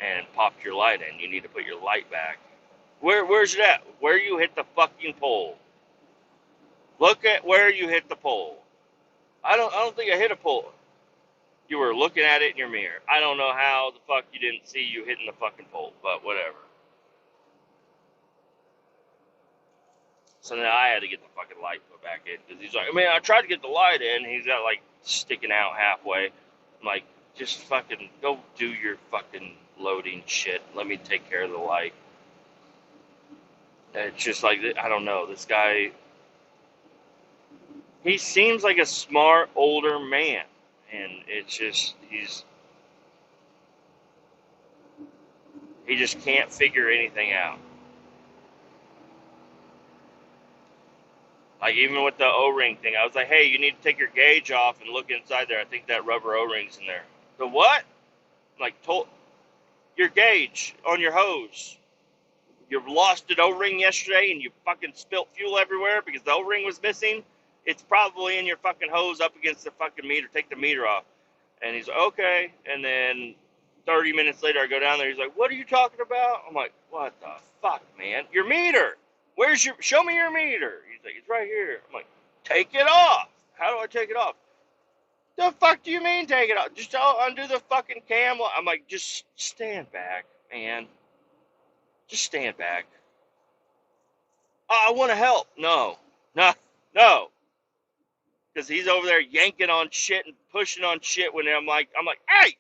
and popped your light in. You need to put your light back. Where's it at? Where you hit the fucking pole. Look at where you hit the pole. I don't think I hit a pole. You were looking at it in your mirror. I don't know how the fuck you didn't see you hitting the fucking pole, but whatever. So now I had to get the fucking light put back in because he's like, I mean, I tried to get the light in. He's got like sticking out halfway. I'm like, just fucking go do your fucking loading shit. Let me take care of the light. And it's just like, I don't know, this guy, he seems like a smart older man, and it's just, he just can't figure anything out. Like, even with the O-ring thing, I was like, hey, you need to take your gauge off and look inside there. I think that rubber O-ring's in there. The what? I'm like, your gauge on your hose. You lost an O-ring yesterday and you fucking spilt fuel everywhere because the O-ring was missing. It's probably in your fucking hose up against the fucking meter. Take the meter off. And he's like, okay. And then 30 minutes later, I go down there. He's like, what are you talking about? I'm like, what the fuck, man? Your meter. Show me your meter. He's like, it's right here. I'm like, take it off. How do I take it off? The fuck do you mean take it off? Just undo the fucking cam. I'm like, just stand back, man. Just stand back. Oh, I want to help. No. No. Because he's over there yanking on shit and pushing on shit when I'm like, hey,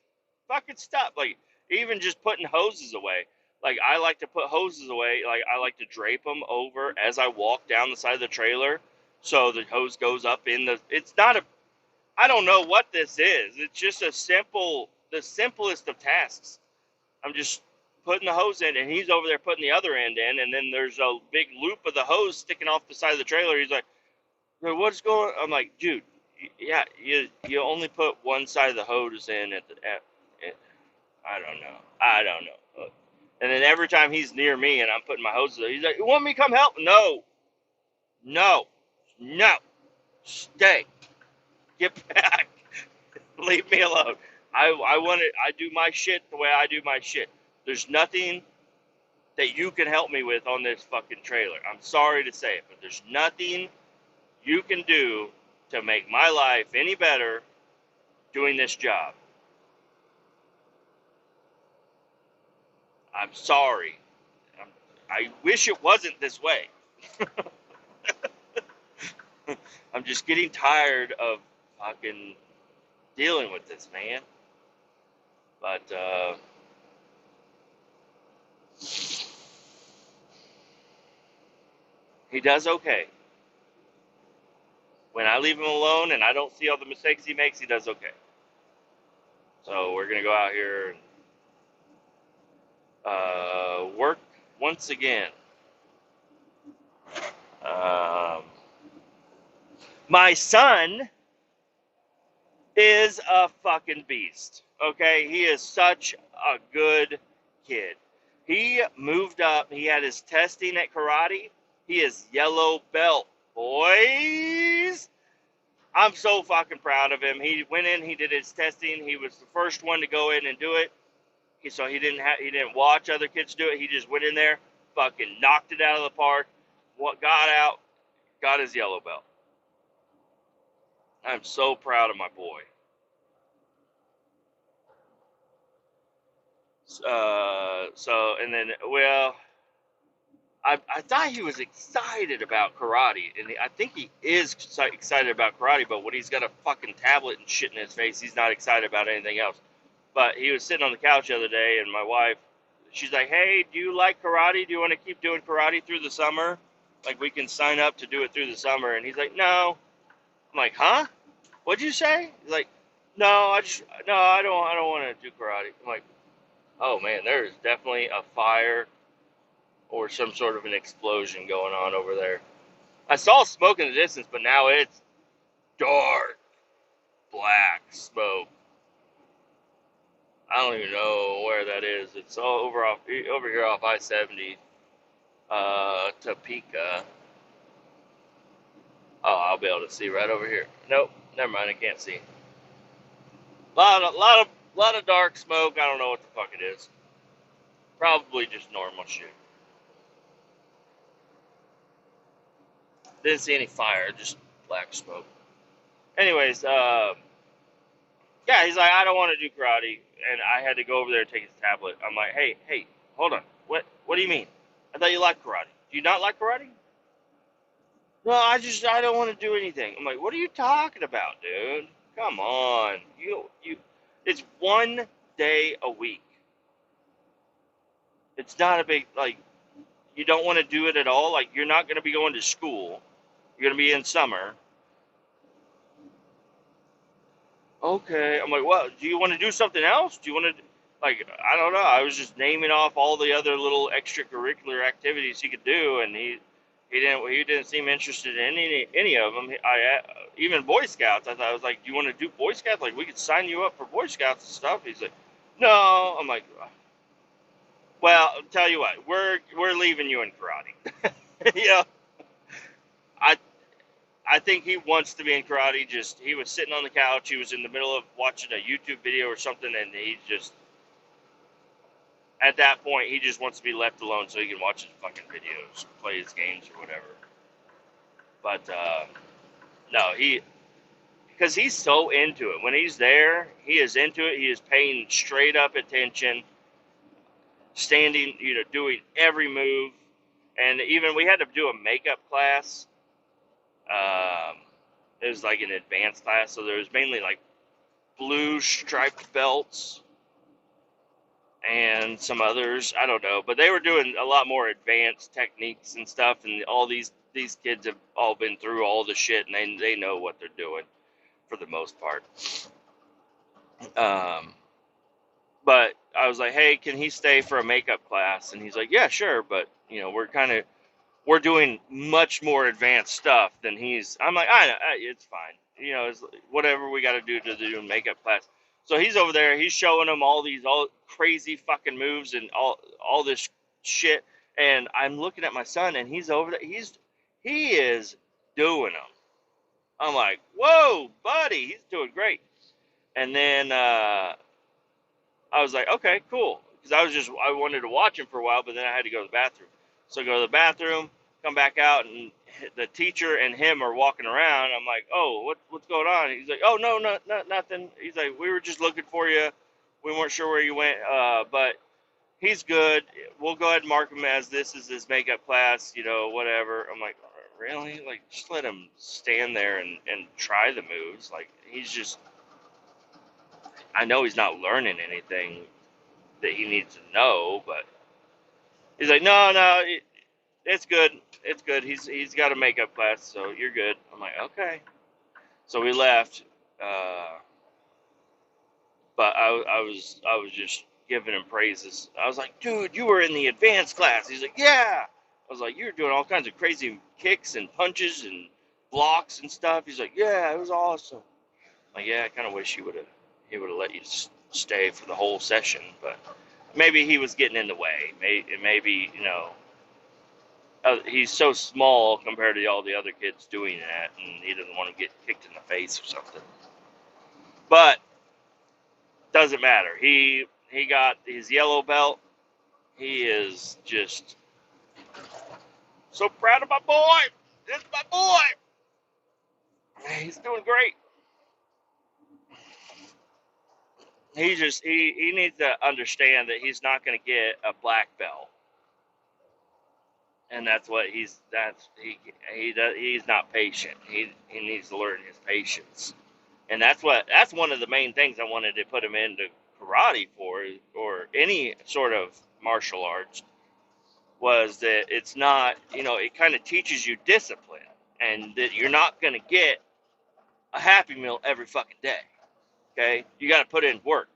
fucking stop. Like, even just putting hoses away. Like, I like to put hoses away. Like, I like to drape them over as I walk down the side of the trailer. So the hose goes up in it's not I don't know what this is. It's just the simplest of tasks. I'm just putting the hose in, and he's over there putting the other end in, and then there's a big loop of the hose sticking off the side of the trailer. He's like, what's going on? I'm like, dude, yeah, you only put one side of the hose in I don't know. And then every time he's near me and I'm putting my hose in, he's like, you want me to come help? No, stay. Get back. Leave me alone. I do my shit the way I do my shit. There's nothing that you can help me with on this fucking trailer. I'm sorry to say it, but there's nothing you can do to make my life any better doing this job. I'm sorry. I wish it wasn't this way. I'm just getting tired of fucking dealing with this, man. But, he does okay. When I leave him alone and I don't see all the mistakes he makes, he does okay. So we're going to go out here and work once again. My son is a fucking beast. Okay? He is such a good kid. He moved up. He had his testing at karate. He is yellow belt, boys. I'm so fucking proud of him. He went in, he did his testing. He was the first one to go in and do it. So he didn't watch other kids do it. He just went in there, fucking knocked it out of the park. Got out, got his yellow belt. I'm so proud of my boy. And then, well, I thought he was excited about karate, and I think he is excited about karate, but when he's got a fucking tablet and shit in his face, he's not excited about anything else. But he was sitting on the couch the other day, and my wife, she's like, hey, do you like karate? Do you want to keep doing karate through the summer? Like, we can sign up to do it through the summer. And he's like, no. I'm like, huh? What'd you say? He's like, no, I don't want to do karate. I'm like, oh, man, there is definitely a fire or some sort of an explosion going on over there. I saw smoke in the distance, but now it's dark, black smoke. I don't even know where that is. It's all over here off I-70, Topeka. Oh, I'll be able to see right over here. Nope, never mind. I can't see. Lot of dark smoke. I don't know what the fuck it is. Probably just normal shit. Didn't see any fire, just black smoke. Anyways, yeah, he's like, I don't want to do karate, and I had to go over there and take his tablet. I'm like, hey, hold on. What do you mean? I thought you liked karate. Do you not like karate? No, I don't want to do anything. I'm like, what are you talking about, dude? Come on. It's one day a week. It's not a big, like, you don't want to do it at all. Like, you're not going to be going to school. You're going to be in summer. Okay. I'm like, well, do you want to do something else? Do you want to, like, I don't know. I was just naming off all the other little extracurricular activities he could do, and he didn't seem interested in any of them. Even Boy Scouts. I was like, do you want to do Boy Scouts? Like, we could sign you up for Boy Scouts and stuff. He's like, no. I'm like, Well, I'll tell you what, we're leaving you in karate. You know, I I think he wants to be in karate. Just he was sitting on the couch. He was in the middle of watching a YouTube video or something, and he just at that point he just wants to be left alone so he can watch his fucking videos, play his games or whatever. But no, because he's so into it. When he's there, he is into it. He is paying straight up attention, standing, doing every move. And even we had to do a makeup class. Um, it was like an advanced class, so there was mainly like blue striped belts and some others. I don't know, but they were doing a lot more advanced techniques and stuff. And all these kids have all been through all the shit, and they know what they're doing for the most part. Um, but I was like, hey, can he stay for a makeup class? And he's like, yeah, sure, but we're doing much more advanced stuff than he's. I'm like, it's fine. It's whatever we got to do makeup class. So he's over there. He's showing them all these all crazy fucking moves and all this shit. And I'm looking at my son, and he's over there. He is doing them. I'm like, whoa, buddy, he's doing great. And then I was like, okay, cool, because I wanted to watch him for a while, but then I had to go to the bathroom. So I go to the bathroom, come back out, and the teacher and him are walking around. I'm like, oh, what's going on? He's like, oh, no, nothing. He's like, we were just looking for you. We weren't sure where you went, but he's good. We'll go ahead and mark him as this is his makeup class, whatever. I'm like, really? Like, just let him stand there and try the moves. Like, I know he's not learning anything that he needs to know, but he's like, no, it's good. It's good. He's got a makeup class, so you're good. I'm like, okay. So we left, but I was just giving him praises. I was like, dude, you were in the advanced class. He's like, yeah. I was like, you're doing all kinds of crazy kicks and punches and blocks and stuff. He's like, yeah, it was awesome. I'm like, yeah, I kind of wish he would have let you stay for the whole session, but maybe he was getting in the way. Maybe he's so small compared to all the other kids doing that, and he doesn't want to get kicked in the face or something. But doesn't matter. He got his yellow belt. He is just so proud of my boy. This is my boy. He's doing great. He needs to understand that he's not going to get a black belt, and that's what he's not patient. He needs to learn his patience. And that's one of the main things I wanted to put him into karate for, or any sort of martial arts, was that it's not, it kind of teaches you discipline, and that you're not going to get a Happy Meal every fucking day. Okay? You got to put in work.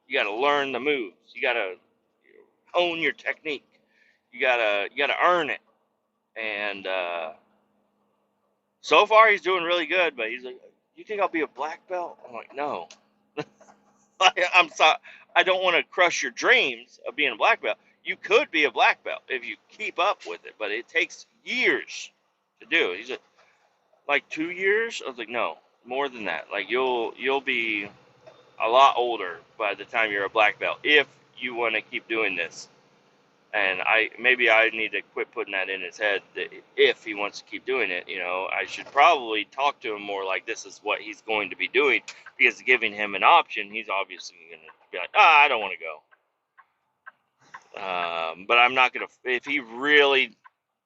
You got to learn the moves. You got to hone your technique. You got to earn it. And so far he's doing really good, but he's like, you think I'll be a black belt? I'm like, no. I'm sorry. I don't want to crush your dreams of being a black belt. You could be a black belt if you keep up with it, but it takes years to do. He's like 2 years. I was like, no, more than that. Like you'll be a lot older by the time you're a black belt if you want to keep doing this. And maybe I need to quit putting that in his head that if he wants to keep doing it, I should probably talk to him more like this is what he's going to be doing, because giving him an option, he's obviously going to be like, I don't want to go. But I'm not going to, if he really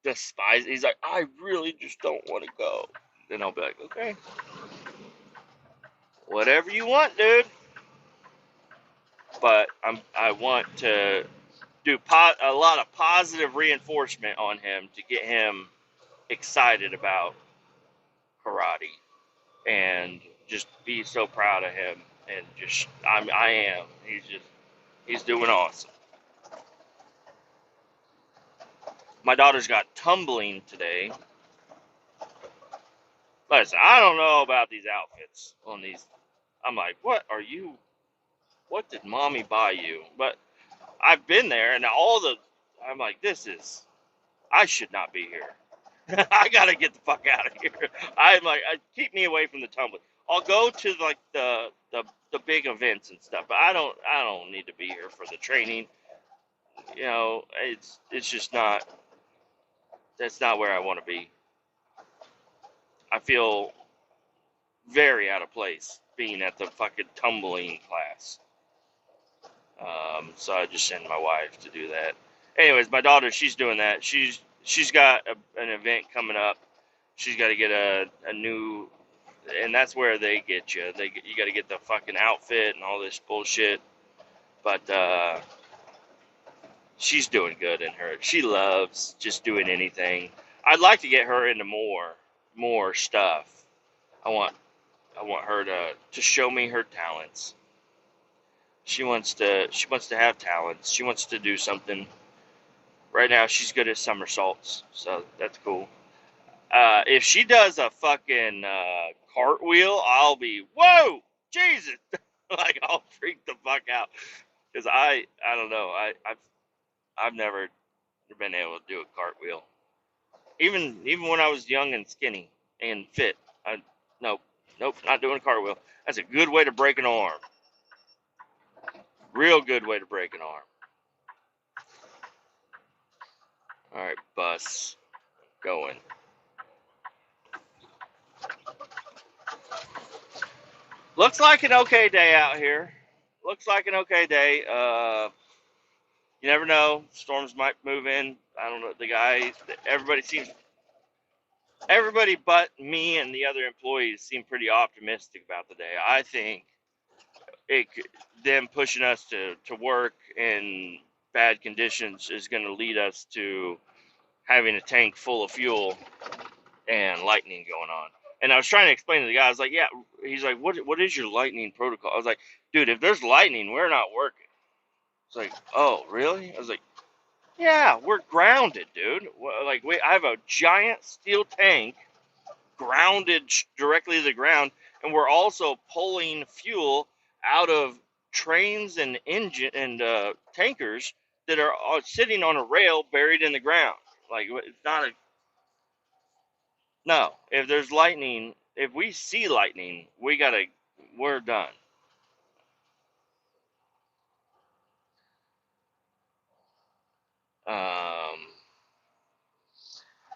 despises, he's like, I really just don't want to go. Then I'll be like, okay, whatever you want, dude. But I want to do a lot of positive reinforcement on him to get him excited about karate, and just be so proud of him. And just I am. He's doing awesome. My daughter's got tumbling today. Listen, I don't know about these outfits on these. I'm like, what did mommy buy you? But I've been there, and I'm like, I should not be here. I gotta get the fuck out of here. I'm like, keep me away from the tumbling. I'll go to like the big events and stuff, but I don't need to be here for the training. It's just not. That's not where I want to be. I feel very out of place being at the fucking tumbling class. So I just send my wife to do that. Anyways, my daughter, she's doing that. She's got an event coming up. She's got to get a new, and that's where they get you. You got to get the fucking outfit and all this bullshit. But she's doing good in her. She loves just doing anything. I'd like to get her into more stuff. I want her to show me her talents. She wants to have talents. She wants to do something. Right now, she's good at somersaults, so that's cool. If she does a fucking cartwheel, I'll be whoa, Jesus, like I'll freak the fuck out because I don't know. I've never been able to do a cartwheel. Even when I was young and skinny and fit, nope, not doing a cartwheel. That's a good way to break an arm. Real good way to break an arm. All right, bus going. Looks like an okay day out here. Looks like an okay day. You never know. Storms might move in. I don't know. Everybody but me and the other employees seem pretty optimistic about the day. I think it, them pushing us to work in bad conditions is going to lead us to having a tank full of fuel and lightning going on. And I was trying to explain to the guy, I was like, yeah, he's like, what is your lightning protocol? I was like, dude, if there's lightning, we're not working. It's like, oh, really? I was like, yeah, we're grounded, dude. Like, I have a giant steel tank grounded directly to the ground, and we're also pulling fuel out of trains and engine and tankers that are sitting on a rail buried in the ground. Like, it's not a no. If there's lightning, if we see lightning, we're done. Um,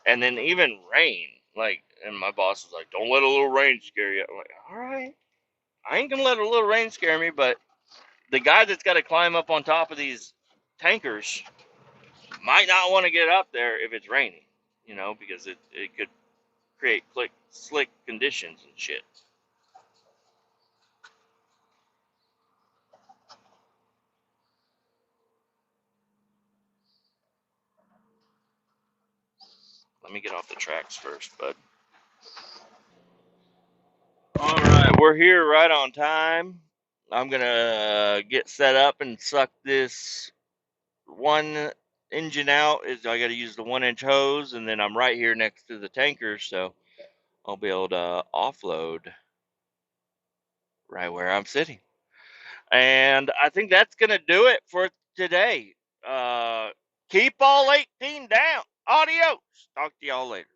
and then even rain, like, and my boss was like, "Don't let a little rain scare you." I'm like, "All right, I ain't gonna let a little rain scare me." But the guy that's got to climb up on top of these tankers might not want to get up there if it's raining, because it could create slick conditions and shit. Let me get off the tracks first, bud. All right, we're here right on time. I'm gonna get set up and suck this one engine out. I got to use the 1-inch hose, and then I'm right here next to the tankers, so I'll be able to offload right where I'm sitting. And I think that's gonna do it for today. Keep all 18 down. Adios. Talk to y'all later.